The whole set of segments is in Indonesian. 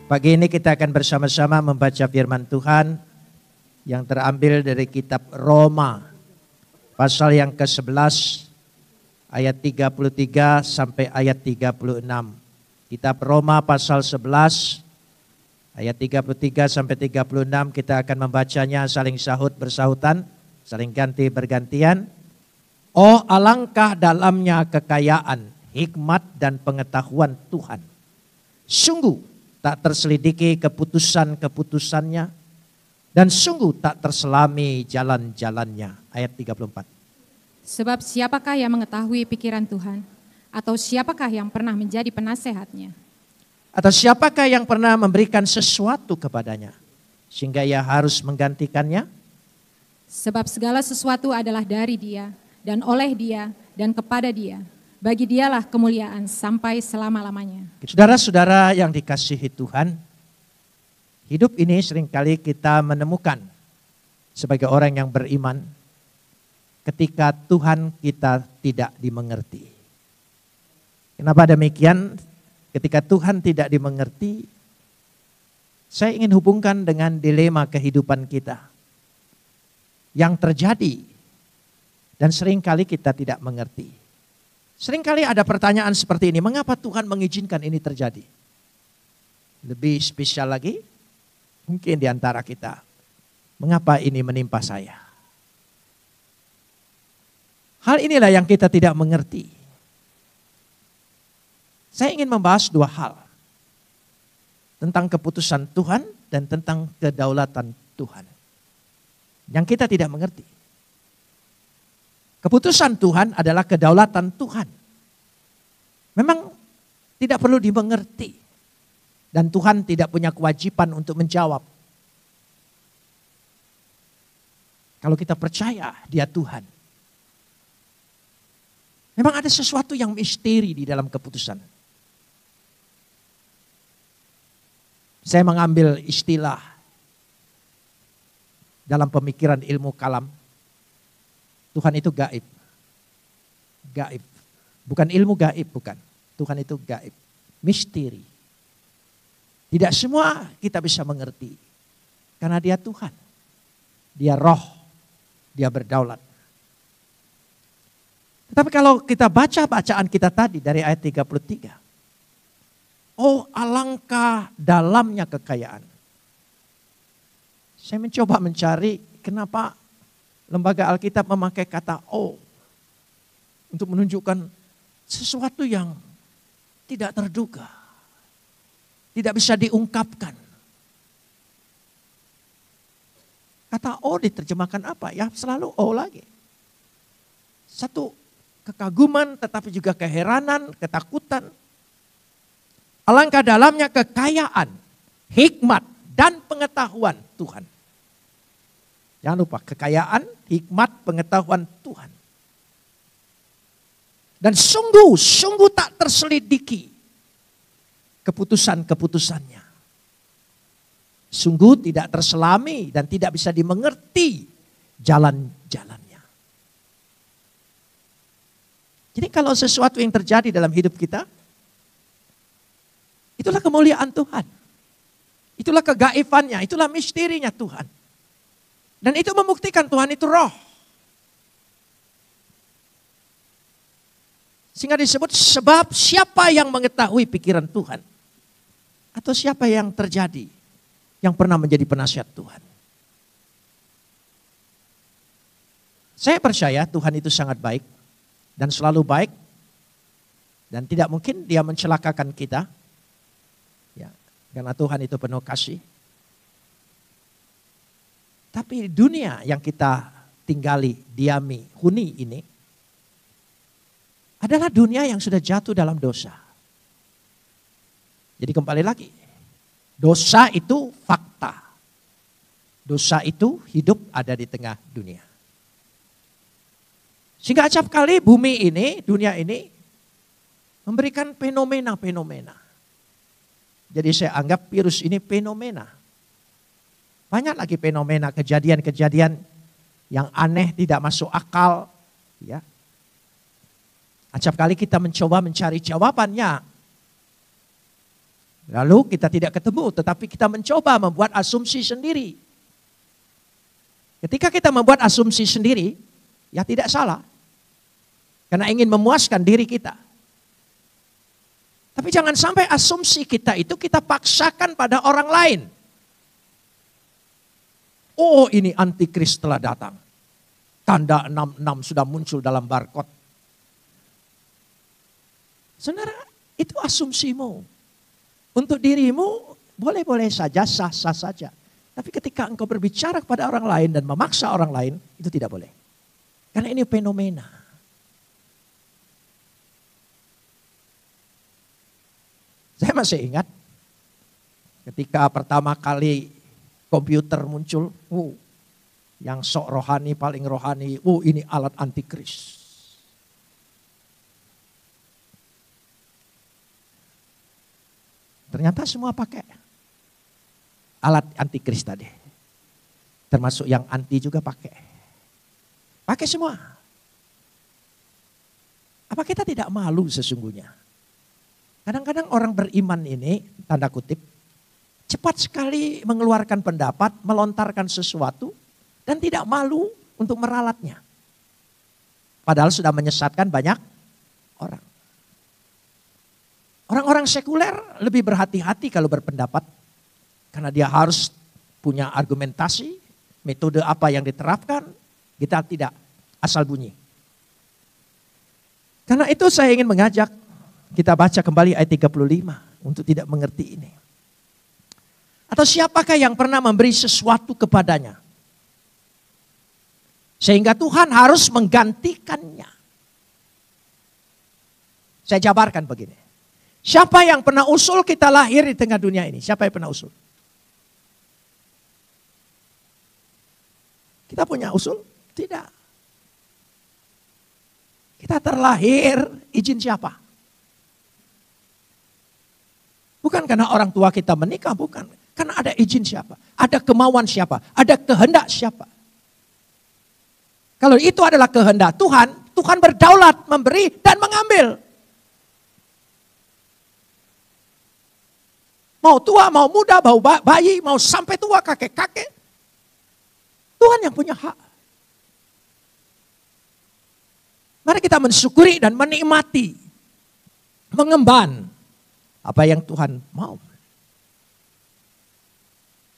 Pagi ini kita akan bersama-sama membaca firman Tuhan yang terambil dari kitab Roma pasal yang ke-11 ayat 33 sampai ayat 36. Kitab Roma pasal 11 ayat 33 sampai 36 kita akan membacanya saling sahut bersahutan, saling ganti bergantian. Oh alangkah dalamnya kekayaan, hikmat dan pengetahuan Tuhan. Sungguh tak terselidiki keputusan-keputusannya dan sungguh tak terselami jalan-jalannya. Ayat 34. Sebab siapakah yang mengetahui pikiran Tuhan? Atau siapakah yang pernah menjadi penasehatnya? Atau siapakah yang pernah memberikan sesuatu kepadanya sehingga ia harus menggantikannya? Sebab segala sesuatu adalah dari Dia dan oleh Dia dan kepada Dia. Bagi Dialah kemuliaan sampai selama-lamanya. Saudara-saudara yang dikasihi Tuhan, hidup ini seringkali kita menemukan sebagai orang yang beriman ketika Tuhan kita tidak dimengerti. Kenapa demikian? Ketika Tuhan tidak dimengerti, saya ingin hubungkan dengan dilema kehidupan kita yang terjadi dan seringkali kita tidak mengerti. Seringkali ada pertanyaan seperti ini, mengapa Tuhan mengizinkan ini terjadi? Lebih spesial lagi, mungkin di antara kita, mengapa ini menimpa saya? Hal inilah yang kita tidak mengerti. Saya ingin membahas dua hal. Tentang keputusan Tuhan dan tentang kedaulatan Tuhan. Yang kita tidak mengerti. Keputusan Tuhan adalah kedaulatan Tuhan. Memang tidak perlu dimengerti. Dan Tuhan tidak punya kewajiban untuk menjawab. Kalau kita percaya Dia Tuhan. Memang ada sesuatu yang misteri di dalam keputusan. Saya mengambil istilah dalam pemikiran ilmu kalam. Tuhan itu gaib. Gaib. Bukan ilmu gaib, bukan. Tuhan itu gaib. Misteri. Tidak semua kita bisa mengerti. Karena Dia Tuhan. Dia roh. Dia berdaulat. Tetapi kalau kita baca bacaan kita tadi dari ayat 33. Oh alangkah dalamnya kekayaan. Saya mencoba mencari kenapa Lembaga Alkitab memakai kata "oh" untuk menunjukkan sesuatu yang tidak terduga, tidak bisa diungkapkan. Kata "oh" diterjemahkan apa? Ya selalu "oh" lagi. Satu kekaguman tetapi juga keheranan, ketakutan. Alangkah dalamnya kekayaan, hikmat dan pengetahuan Tuhan. Jangan lupa kekayaan, hikmat, pengetahuan Tuhan. Dan sungguh tak terselidiki keputusan-keputusannya. Sungguh tidak terselami dan tidak bisa dimengerti jalan-jalannya. Jadi kalau sesuatu yang terjadi dalam hidup kita, itulah kemuliaan Tuhan. Itulah kegaibannya, itulah misterinya Tuhan. Dan itu membuktikan Tuhan itu roh. Sehingga disebut sebab siapa yang mengetahui pikiran Tuhan. Atau siapa yang terjadi. Yang pernah menjadi penasihat Tuhan. Saya percaya Tuhan itu sangat baik. Dan selalu baik. Dan tidak mungkin Dia mencelakakan kita. Ya, karena Tuhan itu penuh kasih. Tapi dunia yang kita tinggali, diami, huni ini adalah dunia yang sudah jatuh dalam dosa. Jadi kembali lagi, dosa itu fakta. Dosa itu hidup ada di tengah dunia. Sehingga acap kali bumi ini, dunia ini memberikan fenomena-fenomena. Jadi saya anggap virus ini fenomena. Banyak lagi fenomena kejadian-kejadian yang aneh, tidak masuk akal. Ya. Acap kali kita mencoba mencari jawabannya. Lalu kita tidak ketemu, tetapi kita mencoba membuat asumsi sendiri. Ketika kita membuat asumsi sendiri, ya tidak salah. Karena ingin memuaskan diri kita. Tapi jangan sampai asumsi kita itu kita paksakan pada orang lain. Oh, ini antikris telah datang. Tanda 66 sudah muncul dalam barcode. Saudara, itu asumsimu. Untuk dirimu boleh-boleh saja, sah-sah saja. Tapi ketika engkau berbicara kepada orang lain dan memaksa orang lain, itu tidak boleh. Karena ini fenomena. Saya masih ingat ketika pertama kali komputer muncul, yang sok rohani, paling rohani, ini alat antikris. Ternyata semua pakai alat antikris tadi. Termasuk yang anti juga pakai. Pakai semua. Apa kita tidak malu sesungguhnya? Kadang-kadang orang beriman ini, tanda kutip, cepat sekali mengeluarkan pendapat, melontarkan sesuatu, dan tidak malu untuk meralatnya. Padahal sudah menyesatkan banyak orang. Orang-orang sekuler lebih berhati-hati kalau berpendapat. Karena dia harus punya argumentasi, metode apa yang diterapkan. Kita tidak asal bunyi. Karena itu saya ingin mengajak kita baca kembali ayat 35 untuk tidak mengerti ini. Atau siapakah yang pernah memberi sesuatu kepadanya? Sehingga Tuhan harus menggantikannya. Saya jabarkan begini. Siapa yang pernah usul kita lahir di tengah dunia ini? Siapa yang pernah usul? Kita punya usul? Tidak. Kita terlahir izin siapa? Bukan karena orang tua kita menikah, bukan. Karena ada izin siapa? Ada kemauan siapa? Ada kehendak siapa? Kalau itu adalah kehendak Tuhan, Tuhan berdaulat memberi dan mengambil. Mau tua, mau muda, mau bayi, mau sampai tua, kakek-kakek. Tuhan yang punya hak. Mari kita mensyukuri dan menikmati. Mengemban apa yang Tuhan mau.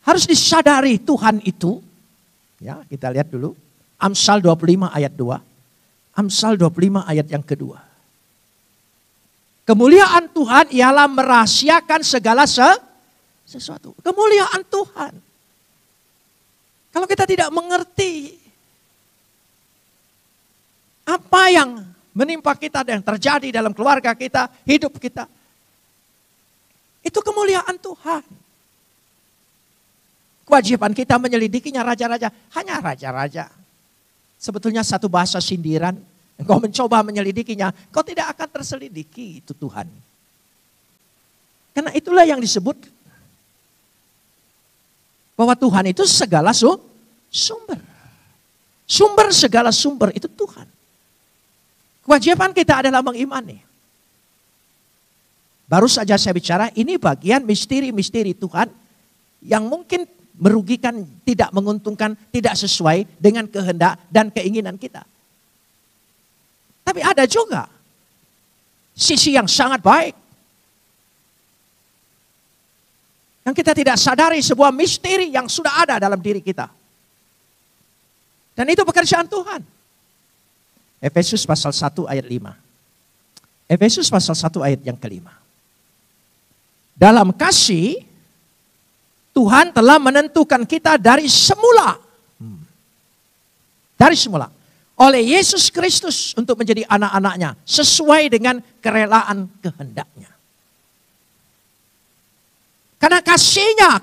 Harus disadari Tuhan itu. Ya, kita lihat dulu. Amsal 25 ayat 2. Amsal 25 ayat yang kedua. Kemuliaan Tuhan ialah merahasiakan segala sesuatu. Kemuliaan Tuhan. Kalau kita tidak mengerti apa yang menimpa kita dan yang terjadi dalam keluarga kita, hidup kita. Itu kemuliaan Tuhan. Kewajiban kita menyelidikinya raja-raja. Hanya raja-raja. Sebetulnya satu bahasa sindiran. Engkau mencoba menyelidikinya, kau tidak akan terselidiki, itu Tuhan. Karena itulah yang disebut bahwa Tuhan itu segala sumber. Sumber segala sumber itu Tuhan. Kewajiban kita adalah mengimani. Baru saja saya bicara, ini bagian misteri-misteri Tuhan yang mungkin merugikan, tidak menguntungkan, tidak sesuai dengan kehendak dan keinginan kita. Tapi ada juga sisi yang sangat baik. Yang kita tidak sadari sebuah misteri yang sudah ada dalam diri kita. Dan itu pekerjaan Tuhan. Efesus pasal 1 ayat 5. Efesus pasal 1 ayat yang kelima. Dalam kasih, Tuhan telah menentukan kita dari semula. Dari semula. Oleh Yesus Kristus untuk menjadi anak-anaknya. Sesuai dengan kerelaan kehendaknya. Karena kasihnya,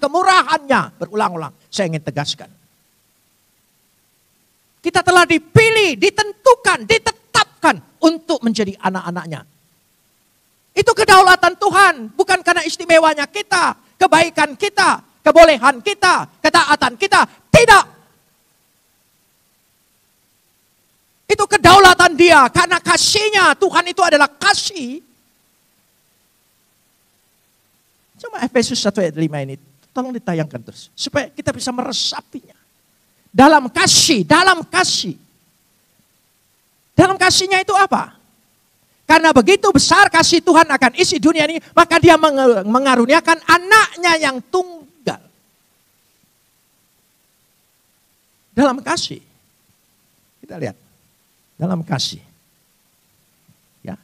kemurahannya. Berulang-ulang saya ingin tegaskan. Kita telah dipilih, ditentukan, ditetapkan untuk menjadi anak-anaknya. Itu kedaulatan Tuhan. Bukan karena istimewanya kita, kebaikan kita, kebolehan kita, ketaatan kita. Tidak. Itu kedaulatan Dia. Karena kasihnya, Tuhan itu adalah kasih. Cuma Efesus 1 ayat 5 ini, tolong ditayangkan terus. Supaya kita bisa meresapinya. Dalam kasih, dalam kasih. Dalam kasihnya itu apa? Karena begitu besar kasih Tuhan akan isi dunia ini, maka dia mengaruniakan anaknya yang tunggal. Dalam kasih. Kita lihat. Dalam kasih. Ya.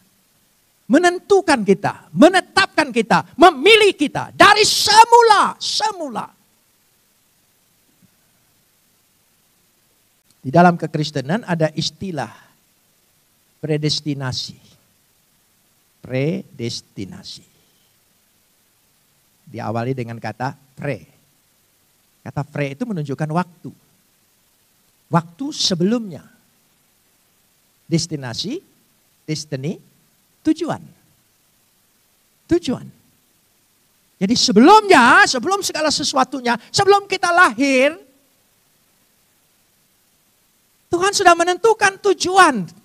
Menentukan kita, menetapkan kita, memilih kita dari semula. Di dalam kekristenan ada istilah predestinasi. Predestinasi. Diawali dengan kata pre. Kata pre itu menunjukkan waktu. Waktu sebelumnya. Destinasi, destiny, tujuan. Tujuan. Jadi sebelumnya, sebelum segala sesuatunya, sebelum kita lahir, Tuhan sudah menentukan tujuan.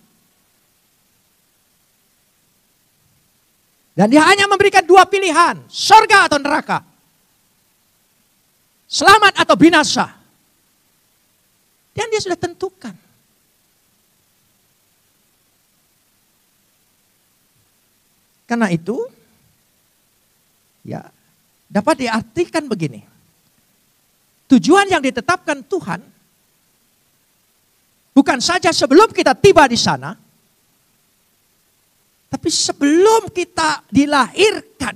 Dan dia hanya memberikan dua pilihan, surga atau neraka. Selamat atau binasa. Dan dia sudah tentukan. Karena itu, ya dapat diartikan begini. Tujuan yang ditetapkan Tuhan, bukan saja sebelum kita tiba di sana, tapi sebelum kita dilahirkan.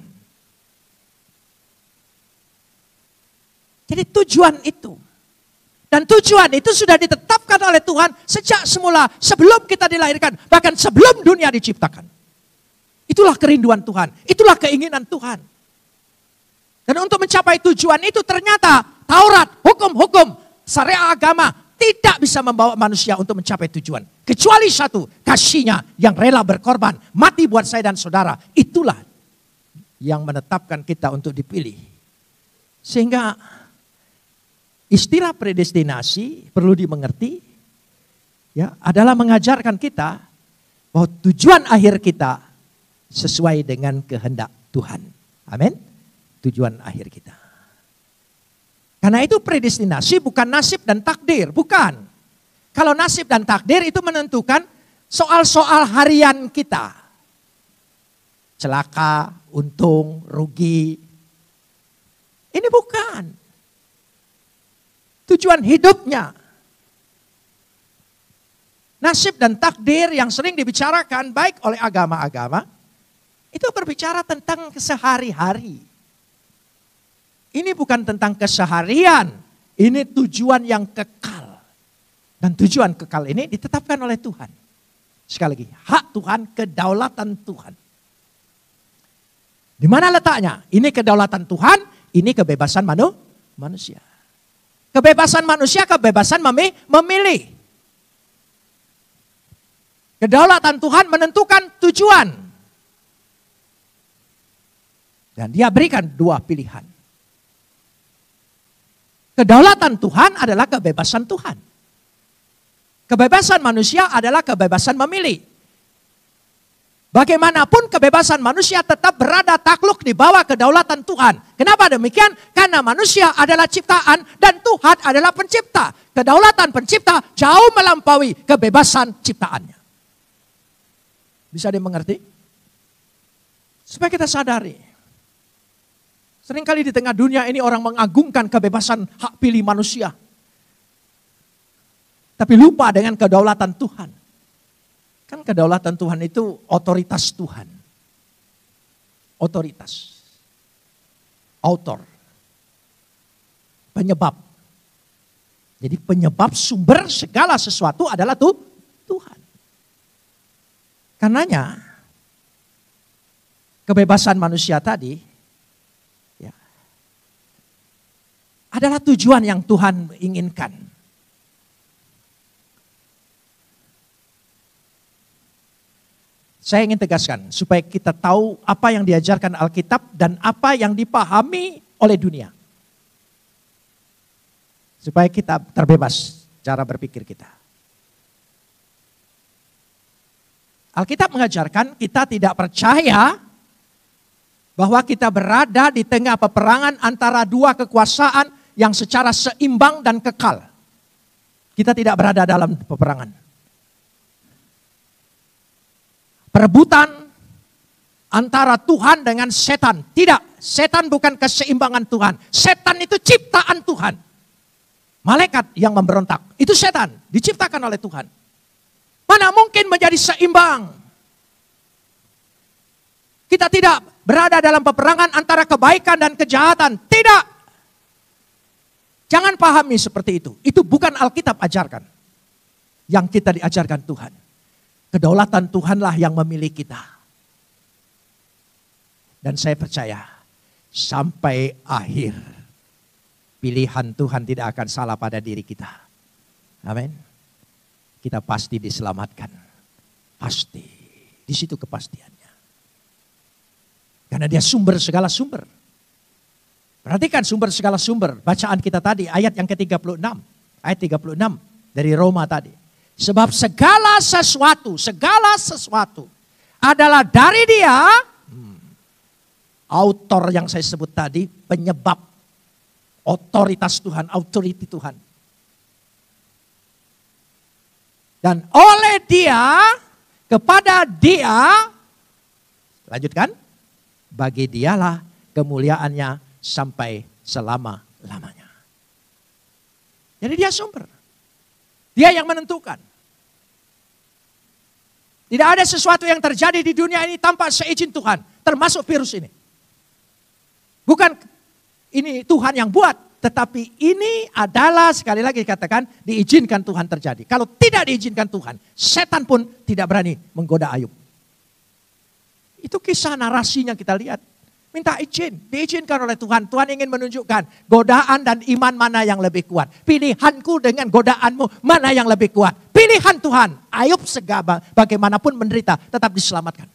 Jadi tujuan itu. Dan tujuan itu sudah ditetapkan oleh Tuhan sejak semula. Sebelum kita dilahirkan. Bahkan sebelum dunia diciptakan. Itulah kerinduan Tuhan. Itulah keinginan Tuhan. Dan untuk mencapai tujuan itu ternyata Taurat, hukum-hukum, syariat agama tidak bisa membawa manusia untuk mencapai tujuan. Kecuali satu, kasihnya yang rela berkorban, mati buat saya dan saudara. Itulah yang menetapkan kita untuk dipilih. Sehingga istilah predestinasi perlu dimengerti, ya, adalah mengajarkan kita bahwa tujuan akhir kita sesuai dengan kehendak Tuhan. Amin. Tujuan akhir kita. Karena itu predestinasi bukan nasib dan takdir, bukan. Kalau nasib dan takdir itu menentukan soal-soal harian kita. Celaka, untung, rugi. Ini bukan. Tujuan hidupnya. Nasib dan takdir yang sering dibicarakan baik oleh agama-agama, itu berbicara tentang kesehari-hari. Ini bukan tentang keseharian, ini tujuan yang kekal. Dan tujuan kekal ini ditetapkan oleh Tuhan. Sekali lagi, hak Tuhan, kedaulatan Tuhan. Di mana letaknya? Ini kedaulatan Tuhan, ini kebebasan manusia. Kebebasan manusia, kebebasan memilih. Kedaulatan Tuhan menentukan tujuan. Dan dia berikan dua pilihan. Kedaulatan Tuhan adalah kebebasan Tuhan. Kebebasan manusia adalah kebebasan memilih. Bagaimanapun kebebasan manusia tetap berada takluk di bawah kedaulatan Tuhan. Kenapa demikian? Karena manusia adalah ciptaan dan Tuhan adalah pencipta. Kedaulatan pencipta jauh melampaui kebebasan ciptaannya. Bisa dimengerti? Supaya kita sadari. Seringkali di tengah dunia ini orang mengagungkan kebebasan hak pilih manusia. Tapi lupa dengan kedaulatan Tuhan. Kan kedaulatan Tuhan itu otoritas Tuhan. Otoritas. Autor. Penyebab. Jadi penyebab sumber segala sesuatu adalah Tuhan. Karenanya kebebasan manusia tadi adalah tujuan yang Tuhan inginkan. Saya ingin tegaskan supaya kita tahu apa yang diajarkan Alkitab dan apa yang dipahami oleh dunia. Supaya kita terbebas cara berpikir kita. Alkitab mengajarkan kita tidak percaya bahwa kita berada di tengah peperangan antara dua kekuasaan yang secara seimbang dan kekal. Kita tidak berada dalam peperangan. Perebutan antara Tuhan dengan setan. Tidak, setan bukan keseimbangan Tuhan. Setan itu ciptaan Tuhan. Malaikat yang memberontak, itu setan, diciptakan oleh Tuhan. Mana mungkin menjadi seimbang? Kita tidak berada dalam peperangan antara kebaikan dan kejahatan. Tidak. Jangan pahami seperti itu. Itu bukan Alkitab ajarkan. Yang kita diajarkan Tuhan. Kedaulatan Tuhanlah yang memilih kita. Dan saya percaya sampai akhir pilihan Tuhan tidak akan salah pada diri kita. Amin. Kita pasti diselamatkan. Pasti. Di situ kepastiannya. Karena dia sumber segala sumber. Perhatikan sumber segala sumber. Bacaan kita tadi ayat yang ke-36. Ayat 36 dari Roma tadi. Sebab segala sesuatu adalah dari dia. Autor yang saya sebut tadi, penyebab. Otoritas Tuhan, authority Tuhan. Dan oleh dia, kepada dia, lanjutkan. Bagi dialah kemuliaannya sampai selama-lamanya. Jadi dia sumber. Dia yang menentukan. Tidak ada sesuatu yang terjadi di dunia ini tanpa seizin Tuhan. Termasuk virus ini. Bukan ini Tuhan yang buat. Tetapi ini adalah sekali lagi dikatakan diizinkan Tuhan terjadi. Kalau tidak diizinkan Tuhan, setan pun tidak berani menggoda Ayub. Itu kisah narasinya kita lihat. Minta izin, diizinkan oleh Tuhan. Tuhan ingin menunjukkan godaan dan iman mana yang lebih kuat. Pilihanku dengan godaanmu mana yang lebih kuat. Pilihan Tuhan. Ayub segala bagaimanapun menderita tetap diselamatkan.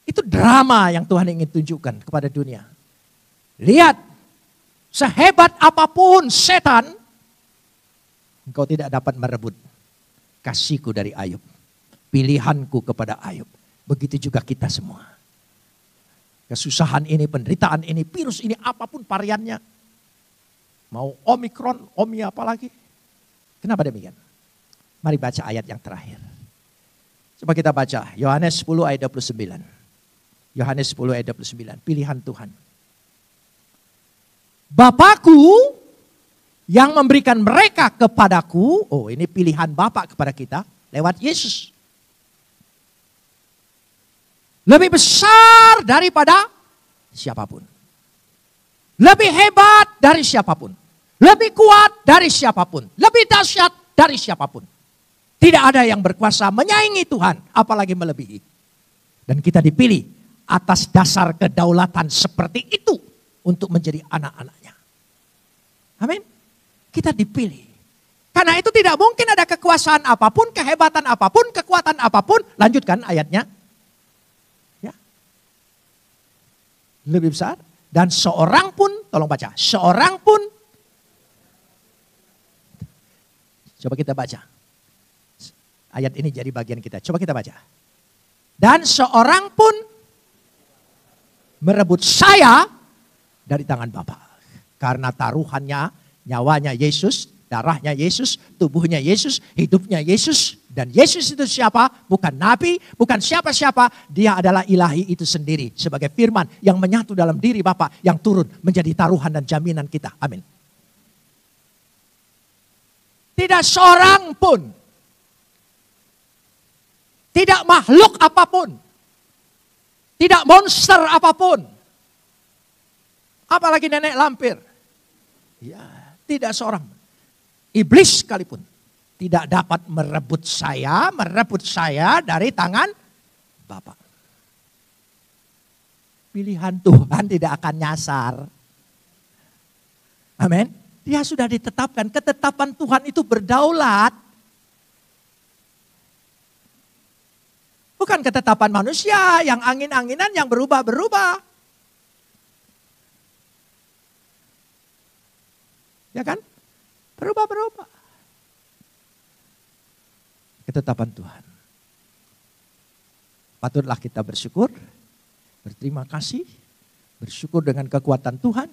Itu drama yang Tuhan ingin tunjukkan kepada dunia. Lihat, sehebat apapun setan, engkau tidak dapat merebut kasihku dari Ayub. Pilihanku kepada Ayub. Begitu juga kita semua. Kesusahan ini, penderitaan ini, virus ini, apapun variannya. Mau Omikron, Omi apa lagi. Kenapa demikian? Mari baca ayat yang terakhir. Coba kita baca Yohanes 10 ayat 29. Yohanes 10 ayat 29. Pilihan Tuhan. Bapakku yang memberikan mereka kepadaku. Oh, ini pilihan Bapak kepada kita lewat Yesus. Lebih besar daripada siapapun. Lebih hebat dari siapapun. Lebih kuat dari siapapun. Lebih dahsyat dari siapapun. Tidak ada yang berkuasa menyaingi Tuhan, apalagi melebihi. Dan kita dipilih atas dasar kedaulatan seperti itu untuk menjadi anak-anaknya. Amin. Kita dipilih. Karena itu tidak mungkin ada kekuasaan apapun, kehebatan apapun, kekuatan apapun. Lanjutkan ayatnya. Lebih besar. Dan seorang pun, tolong baca. Seorang pun. Coba kita baca. Ayat ini jadi bagian kita. Coba kita baca. Dan seorang pun merebut saya dari tangan Bapa. Karena taruhannya, nyawanya Yesus, darahnya Yesus, tubuhnya Yesus, hidupnya Yesus. Dan Yesus itu siapa? Bukan nabi, bukan siapa-siapa. Dia adalah ilahi itu sendiri. Sebagai firman yang menyatu dalam diri Bapa yang turun menjadi taruhan dan jaminan kita. Amin. Tidak seorang pun. Tidak makhluk apapun. Tidak monster apapun. Apalagi nenek lampir. Ya, tidak seorang. Iblis sekalipun tidak dapat merebut saya dari tangan Bapa. Pilihan Tuhan tidak akan nyasar. Amin. Dia sudah ditetapkan. Ketetapan Tuhan itu berdaulat. Bukan ketetapan manusia yang angin-anginan yang berubah-berubah. Ya kan? Berubah-berubah. Ketetapan Tuhan. Patutlah kita bersyukur, berterima kasih, bersyukur dengan kekuatan Tuhan.